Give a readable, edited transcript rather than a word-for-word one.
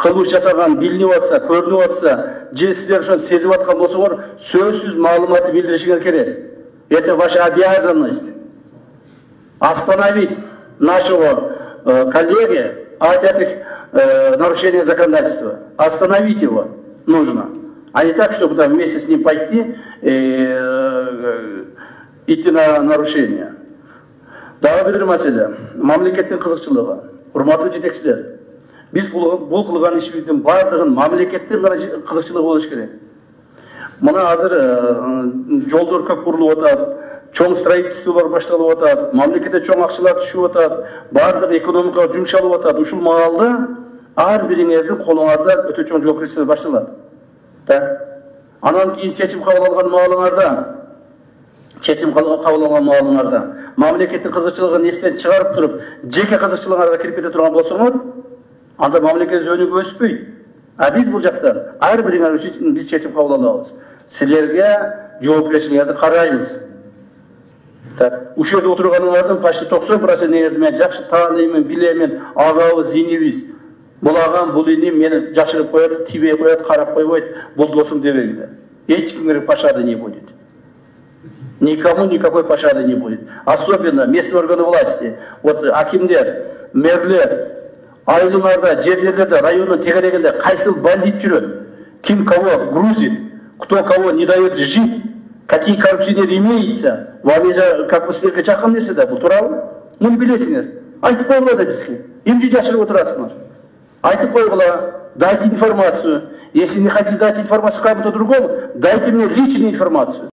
кылмыш жасаган билинип атса, көрүнүп атса, же силер ошону сезип аткан болсоңор, сөзсүз маалыматты билдиришиңер керек. Это ваша обязанность. Остановить нашего коллеги от этих нарушений законодательства. Остановить его нужно. А не так, чтобы там вместе с ним пойти и идти на нарушение. Дагы бир маселе. Мамлекеттин кызыкчылыгы. Урматтуу жетекчилер. Биз бул кылган ишибиздин бардыгын мамлекеттин гана кызыкчылыгы болуш керек. Мына азыр жолдор көп курулуп атат, чоң строительстволор башталып атат, мамлекетте чоң акчалар түшүп атат, бардык экономикага жумшалып атат. Ушул маалда ар бириңердин колуңарда өтө чоң жоопкерчиликтер башталат. Анан кийин чечим кабыл алган маалыңарда, мамлекеттин кызыкчылыгын эстен чыгарып туруп, жеке кызыкчылыгыңарга кирип кете турган болсоңор, анда мамлекет өнүгүп өспөйт. А биз бул жактан ар бириңер үчүн биз чечим кабыл алабыз. Силерге жоопкерчиликтерди карайбыз. Ушул жерде отурганыңардын почти 90% мен жакшы тааныймын, билемин, агабыз, инибиз. Бул агам, бул иним мени жашырып коет, тибей коет, карап койбойт, бул досум дебегиле. Эч кимге пощады не будет. Никому никакой пощады не будет. Особенно местные органы власти. Вот акимдер, мэрлер, айылыңарда, жерлерде, районун тегерегинде кайсыл бандит жүрөт, ким кого грузит, кто кого не дает жить, какие коррупционеры имеются, вам же как бы силерге жаккан нерсе да, бул туурабы? Муну билесиңер. Айтып койгула да бизге. Эмне жашырып отурасыңар? Айтып койгула, дайте информацию. Если не хотите дать информацию кому-то другому, дайте мне личную информацию.